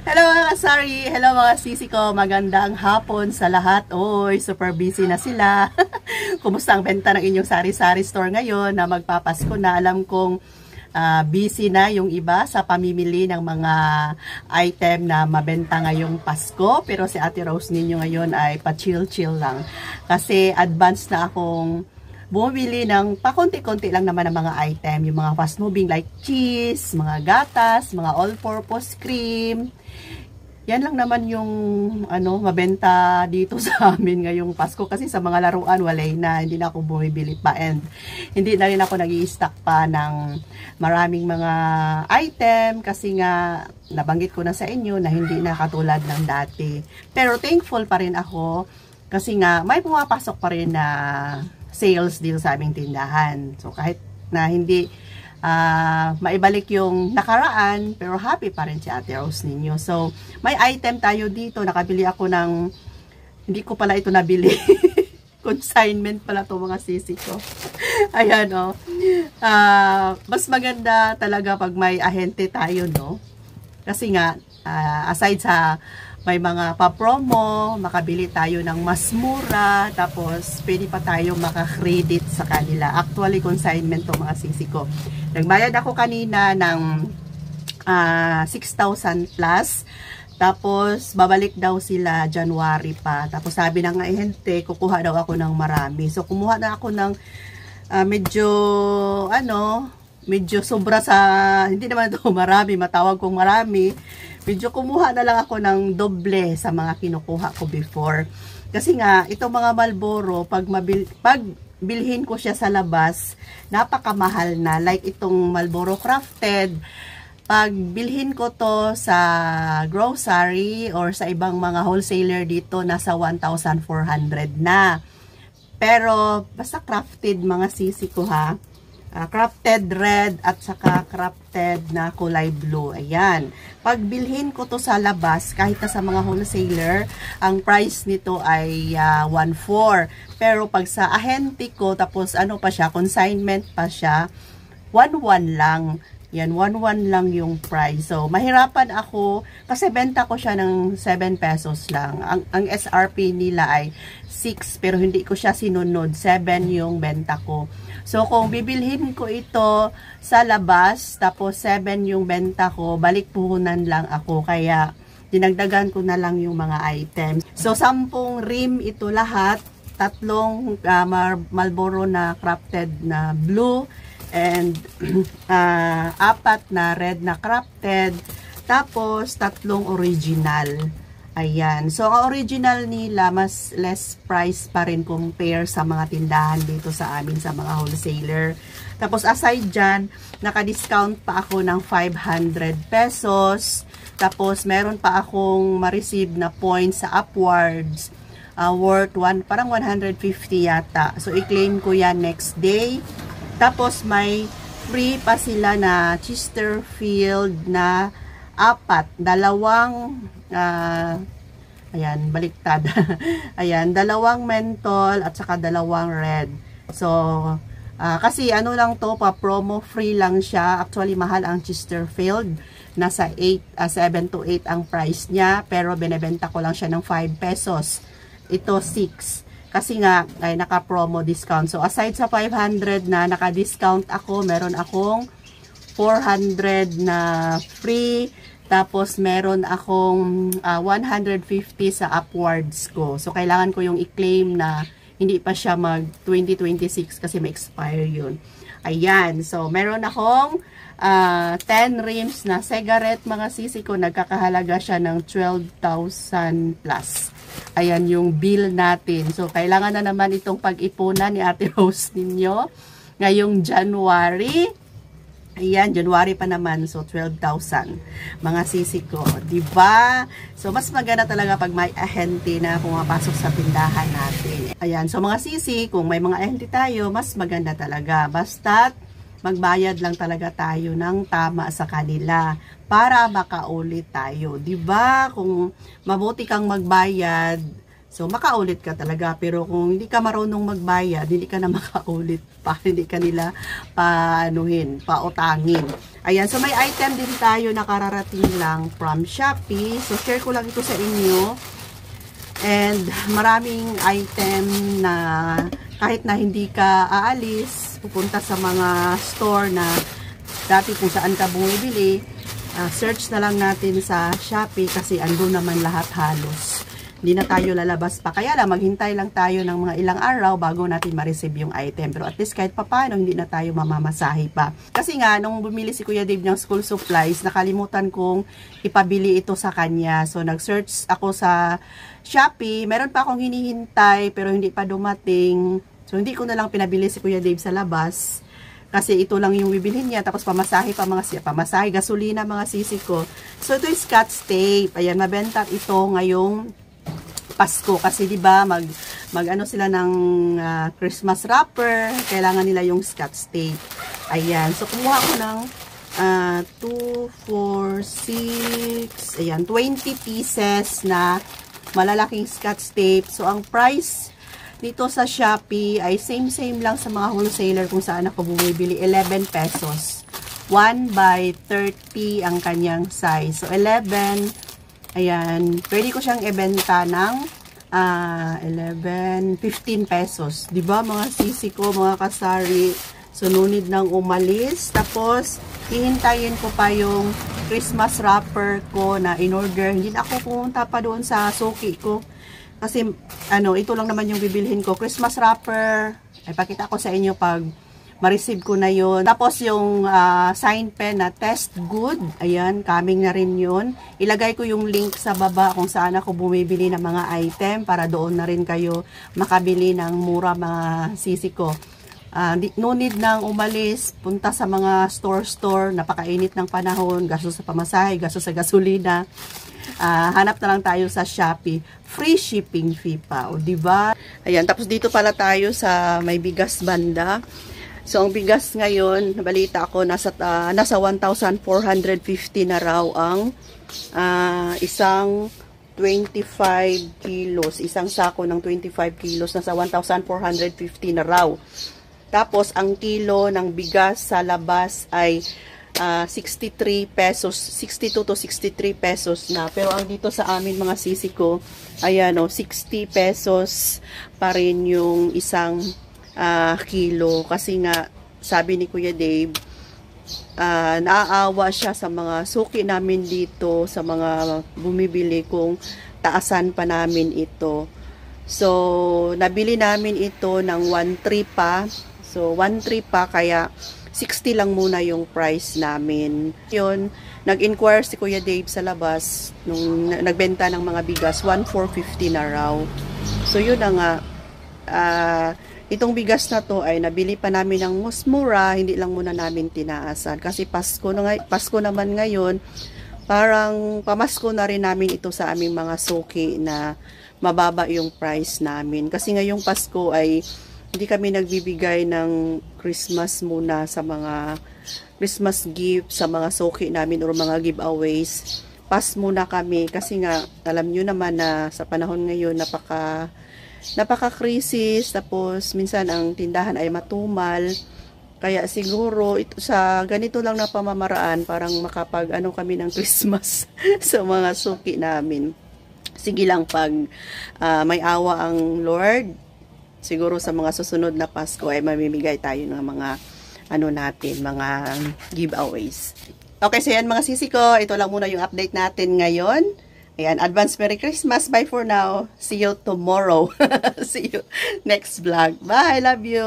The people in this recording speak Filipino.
Hello mga kasari, hello mga sisi ko, magandang hapon sa lahat. Oy, super busy na sila. Kumusta ang benta ng inyong sari-sari store ngayon na magpapasko na? Alam kong busy na yung iba sa pamimili ng mga item na mabenta ngayong Pasko. Pero si Ate Rose ninyo ngayon ay pa-chill-chill lang. Kasi advance na akong bumili ng pakonti-konti lang naman ng mga item. Yung mga fast moving like cheese, mga gatas, mga all-purpose cream. Yan lang naman yung mabenta dito sa amin ngayong Pasko. Kasi sa mga laruan, walay na. Hindi na ako bumibili pa. And hindi na rin ako nag-i-stock pa ng maraming mga item. Kasi nga, nabanggit ko na sa inyo na hindi na katulad ng dati. Pero thankful pa rin ako. Kasi nga, may pumapasok pa rin na sales dito sa aming tindahan. So kahit na hindi maibalik yung nakaraan, pero happy pa rin si Ate Rose ninyo. So may item tayo dito. Nakabili ako ng, hindi ko pala ito nabili. Consignment pala to mga sisi ko. Ayan o. Mas maganda talaga pag may ahente tayo, no? Kasi nga, aside sa may mga pa-promo, makabili tayo ng mas mura, tapos pwede pa tayo maka-credit sa kanila. Actually, consignment to mga sisi ko. Nagbayad ako kanina ng 6,000 plus. Tapos, babalik daw sila January pa. Tapos, sabi ng ahente, kukuha daw ako ng marami. So, kumuha na ako ng medyo sobra sa, hindi naman ito marami, matawag kong marami. Medyo kumuha na lang ako ng doble sa mga kinukuha ko before. Kasi nga, itong mga Marlboro, pag bilhin ko siya sa labas, napakamahal na. Like itong Marlboro Crafted, pag bilhin ko to sa grocery or sa ibang mga wholesaler dito, nasa 1,400 na. Pero, basta crafted mga sisi ko ha. Crafted red at saka crafted na kulay blue. Ayan. Pag bilhin ko to sa labas, kahit na sa mga wholesaler, ang price nito ay 1,400. Pero pag sa ahente ko, tapos pa siya, consignment pa siya, 1,100 lang. Yan, 1,100 lang yung price. So, mahirapan ako kasi benta ko siya ng 7 pesos lang. Ang SRP nila ay 6 pero hindi ko siya sinunod. 7 yung benta ko. So, kung bibilhin ko ito sa labas, tapos 7 yung benta ko, balik puhunan lang ako. Kaya, dinagdagan ko na lang yung mga item. So, 10 rim ito lahat. 3 Marlboro na crafted na blue. And 4 na red na crafted. Tapos 3 original. Ayan. So ang original nila mas less price pa rin compare sa mga tindahan dito sa amin sa mga wholesaler. Tapos aside dyan, naka-discount pa ako ng 500 pesos. Tapos meron pa akong ma-receive na points sa Upwards. Worth parang 150 yata. So i-claim ko yan next day. Tapos may free pa sila na Chesterfield na 4. Ayan, baliktad. Ayan, 2 menthol at saka 2 red. So, kasi lang to, pa-promo free lang siya. Actually, mahal ang Chesterfield. Nasa 7 to 8 ang price niya. Pero, binebenta ko lang siya ng 5 pesos. Ito, 6. Kasi nga, ay naka-promo discount. So, aside sa 500 na naka-discount ako, meron akong 400 na free. Tapos, meron akong 150 sa Upwards ko. So, kailangan ko yung i-claim na hindi pa siya mag-2026 kasi may expire yun. Ayan. So, meron akong 10 rims na cigarette mga sisi ko. Nagkakahalaga siya ng 12,000 plus. Ayan yung bill natin. So, kailangan na naman itong pag-ipunan ni Ate Rose ninyo. Ngayong January. Ayan, January pa naman. So, 12,000. Mga sisi ko. Diba? So, mas maganda talaga pag may ahente na pumapasok sa tindahan natin. Ayan. So, mga sisi, kung may mga ahente tayo, mas maganda talaga. Basta't magbayad lang talaga tayo ng tama sa kanila para makaulit tayo. 'Di ba? Kung mabuti kang magbayad, So, makaulit ka talaga. Pero kung hindi ka marunong magbayad, hindi ka na makaulit pa. Hindi ka nila pautangin. Ayan. So, may item din tayo na kararating lang from Shopee. So, share ko lang ito sa inyo. And, maraming item na kahit na hindi ka aalis, pupunta sa mga store na dati kung saan ka bumibili, search na lang natin sa Shopee kasi andun naman lahat halos. Hindi na tayo lalabas pa. Kaya lang, maghintay lang tayo ng mga ilang araw bago natin ma-receive yung item. Pero at least kahit papano, hindi na tayo mamamasahe pa. Kasi nga, nung bumili si Kuya Dave ng school supplies, nakalimutan kong ipabili ito sa kanya. So, nag-search ako sa Shopee. Meron pa akong hinihintay, pero hindi pa dumating. So, hindi ko na lang pinabili si Kuya Dave sa labas. Kasi ito lang yung bibilhin niya. Tapos pamasahe pa pamasahe, gasolina mga sisi ko. So, ito yung Scotch tape. Ayan, mabenta ito ngayong Pasko kasi 'di ba mag-ano sila ng Christmas wrapper, kailangan nila yung Scotch tape. Ayan, so kumuha ko ng 2, 4, 6, ayan, 20 pieces na malalaking Scotch tape. So ang price dito sa Shopee ay same lang sa mga wholesaler kung saan ako bumibili, 11 pesos. 1 by 30 ang kanyang size. So 11. Ayan, pwede ko siyang ibenta ng 11, 15 pesos. Diba mga sisi ko, mga kasari? So, no need nang umalis. Tapos, hihintayin ko pa yung Christmas wrapper ko na in-order. Hindi na ako pumunta pa doon sa suki ko. Kasi, ito lang naman yung bibilhin ko. Christmas wrapper. Ay, pakita ko sa inyo pag ma-receive ko na yun. Tapos yung sign pen na test good. Ayan, coming na rin yun. Ilagay ko yung link sa baba kung saan ako bumibili ng mga item para doon na rin kayo makabili ng mura mga sisi ko. No need nang umalis, punta sa mga store, napakainit ng panahon, gastos sa pamasahe, gastos sa gasolina. Hanap na lang tayo sa Shopee. Free shipping fee pa, o diba? Ayan, tapos dito pala tayo sa may bigas banda. So, ang bigas ngayon, nabalita ako, nasa 1,450 na raw ang isang 25 kilos. Isang sako ng 25 kilos, nasa 1,450 na raw. Tapos, ang kilo ng bigas sa labas ay 63 pesos, 62 to 63 pesos na. Pero ang dito sa amin mga sisi ko, ayan o, 60 pesos pa rin yung isang kilo. Kasi nga, sabi ni Kuya Dave, naaawa siya sa mga suki namin dito, sa mga bumibili kung taasan pa namin ito. So, nabili namin ito ng 1.3 pa. So, 1.3 pa, kaya 60 lang muna yung price namin. Yun, nag-inquire si Kuya Dave sa labas, nung nagbenta ng mga bigas, 1,450 na raw. So, yun na nga, itong bigas na to ay nabili pa namin ng mas mura, hindi lang muna namin tinaasan. Kasi Pasko naman ngayon, parang pamasko na rin namin ito sa aming mga suki na mababa yung price namin. Kasi ngayong Pasko ay hindi kami nagbibigay ng Christmas muna sa mga Christmas gift sa mga suki namin or mga giveaways. Pass muna kami kasi nga alam nyo naman na sa panahon ngayon napaka-krisis, tapos minsan ang tindahan ay matumal. Kaya siguro ito, sa ganito lang na pamamaraan, parang makapag-ano kami ng Christmas sa mga suki namin. Sige lang, pag may awa ang Lord, siguro sa mga susunod na Pasko ay mamimigay tayo ng mga mga giveaways. Okay, so yan mga sisi ko, ito lang muna yung update natin ngayon. Ayan, advance Merry Christmas. Bye for now. See you tomorrow. See you next vlog. Bye. Love you.